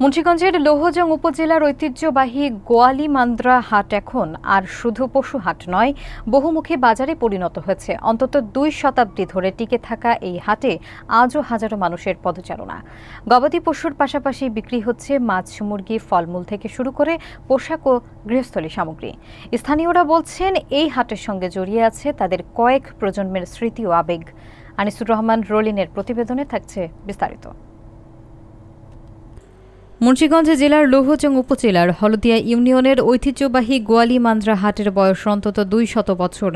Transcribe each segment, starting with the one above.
মুন্সিগঞ্জের লৌহজং উপজেলার ঐতিহ্যবাহী গোয়ালি মান্দ্রা হাট এখন আর শুধু পশু হাট নয়, বহুমুখী বাজারে পরিণত হয়েছে। অন্তত ২ শতাব্দী ধরে টিকে থাকা এই হাটে আজও হাজারো মানুষের পদচারণা। গবাদি পশুর পাশাপাশি বিক্রি হচ্ছে মাছ, মুরগি, ফলমূল থেকে শুরু করে পোশাক ও গৃহস্থলী সামগ্রী। স্থানীয়রা বলছেন, এই হাটের সঙ্গে জড়িয়ে আছে তাদের কয়েক প্রজন্মের স্মৃতি ও আবেগ। আনিসুর রহমান রলিনের প্রতিবেদনে থাকছে বিস্তারিত। মুন্সিগঞ্জ জেলার লৌহজং উপজেলার হলদিয়া ইউনিয়নের ঐতিহ্যবাহী গোয়ালি মান্দ্রা হাটের বয়স অন্তত ২০০ বছর।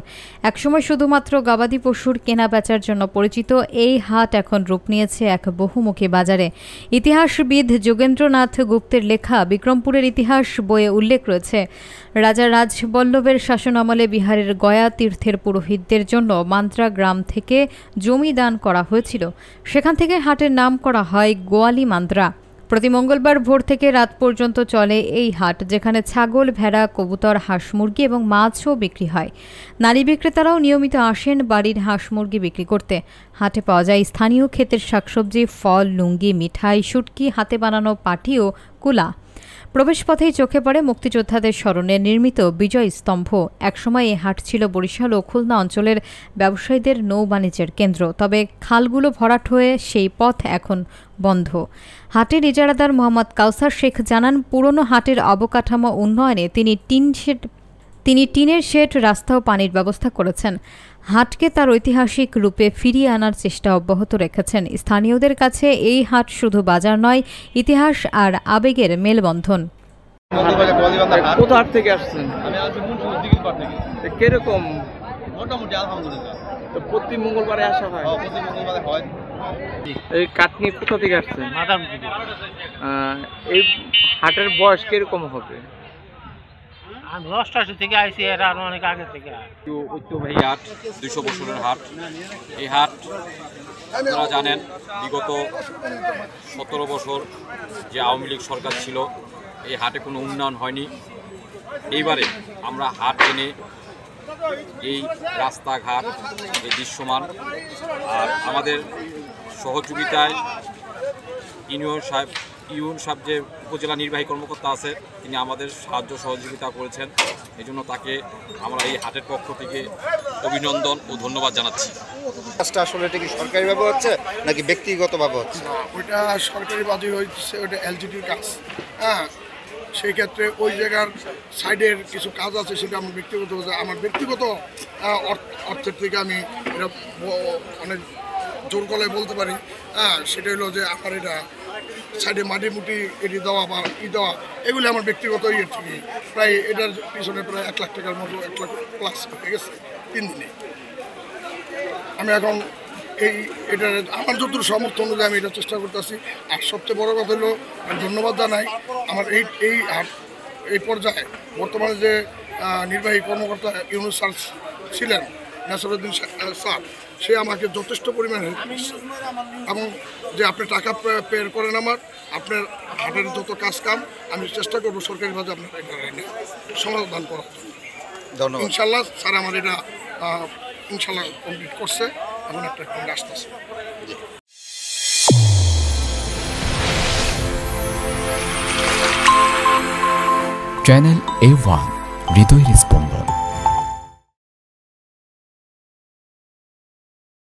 একসময় শুধুমাত্র গবাদি পশুর কেনা বেচার জন্য পরিচিত এই হাট এখন রূপ নিয়েছে এক বহুমুখী বাজারে। ইতিহাসবিদ যোগেন্দ্রনাথ গুপ্তের লেখা বিক্রমপুরের ইতিহাস বইয়ে উল্লেখ রয়েছে, রাজা রাজবল্লভের শাসনামলে বিহারের গয়া তীর্থের পুরোহিতদের জন্য মান্দ্রা গ্রাম থেকে জমি দান করা হয়েছিল। সেখান থেকে হাটের নাম করা হয় গোয়ালি মান্দ্রা। প্রতি মঙ্গলবার ভোর থেকে রাত পর্যন্ত চলে এই হাট, যেখানে ছাগল, ভেড়া, কবুতর, হাঁস মুরগি এবং মাছও বিক্রি হয়। নারী বিক্রেতারাও নিয়মিত আসেন বাড়ির হাঁস মুরগি বিক্রি করতে। হাটে পাওয়া যায় স্থানীয় ক্ষেতের শাকসবজি, ফল, লুঙ্গি, মিঠাই, শুটকি, হাতে বানানো পাটি ও কুলা। প্রবেশপথেই চোখে পড়ে মুক্তিযোদ্ধাদের স্মরণে নির্মিত বিজয় স্তম্ভ। একসময় এই হাট ছিল বরিশাল ও খুলনা অঞ্চলের ব্যবসায়ীদের নৌ-বাণিজ্যের কেন্দ্র। তবে খালগুলো ভরাট হয়ে সেই পথ এখন বন্ধ। হাটের ইজারাদার মোহাম্মদ কাউসার শেখ জানান, পুরনো হাটের অবকাঠামো উন্নয়নে তিনি টিনের শেড, রাস্তা ও পানির ব্যবস্থা করেছেন। হাটকে তার ঐতিহাসিক রূপে ফিরিয়ে আনার চেষ্টা অব্যাহত রেখেছেন। স্থানীয়দের কাছে এই হাট শুধু বাজার নয়, ইতিহাস আর আবেগের মেলবন্ধন। কত হাট থেকে আসছেন? কিরকম? মোটামুটি আলহামদুলিল্লাহ। তো প্রতি মঙ্গলবারে আসা হয়? প্রতি মঙ্গলবারে হয়। এই কাটনি কোথা থেকে আসছেন? এই হাটের বয়স কিরকম হবে? আমি অষ্টাশি থেকে আইসি, এর আরো অনেক আগে থেকে। ঐতিহ্যবাহী হাট, ২০০ বছরের হাট। এই হাট আপনারা জানেন, বিগত ১৭ বছর যে আওয়ামী লীগ সরকার ছিল, এই হাটে কোনো উন্নয়ন হয়নি। এইবারে আমরা হাট এনে এই রাস্তাঘাট এই দৃশ্যমান, আর আমাদের সহযোগিতায় ইউনিয়ন সাহেব যে উপজেলা নির্বাহী কর্মকর্তা আছে, তিনি আমাদের সাহায্য সহযোগিতা করেছেন। এই জন্য তাকে আমরা এই হাটের পক্ষ থেকে অভিনন্দন ও ধন্যবাদ জানাচ্ছি। কাজটা আসলে এটা কি সরকারিভাবে হচ্ছে নাকি ব্যক্তিগতভাবে হচ্ছে? ওইটা সরকারিভাবে হচ্ছে, ওইটা এলজিডির কাজ। হ্যাঁ, সেই ক্ষেত্রে ওই জায়গার সাইডের কিছু কাজ আছে, সেটা আমার ব্যক্তিগত অর্থের থেকে আমি এটা অনেক জোর গলায় বলতে পারি। হ্যাঁ, সেটা হলো যে আমার এটা সাইডে মাটি মুটি এটি দেওয়া বা দেওয়া, এগুলি আমার ব্যক্তিগত ইয়ের থেকে প্রায় এটার পিছনে প্রায় ১ লাখ টাকার মতো, ১ লাখ প্লাস হয়ে গেছে ৩ দিনে। আমি এখন এটার আমার যতটুকু সমর্থন অনুযায়ী আমি এটা চেষ্টা করতেছি। আর সবচেয়ে বড় কথা হলো, ধন্যবাদ জানাই আমার এই পর্যায়ে বর্তমানে যে নির্বাহী কর্মকর্তা ইউনুস স্যার ছিলেন, নাসিরউদ্দিন স্যার, সে আমাকে যথেষ্ট পরিমাণে হেল্প করছে। এবং যে আপনি টাকা পে করেন আপনার হাটের যত কাজ কাম আমি চেষ্টা করবো সরকারিভাবে আপনার এটা সমাধান করার জন্য। ইনশাল্লাহ স্যার আমার এটা ইনশাল্লাহ কমপ্লিট করছে, এমন একটা আসতেছে। চ্যানেল A1, হৃদয়ের স্পন্দন।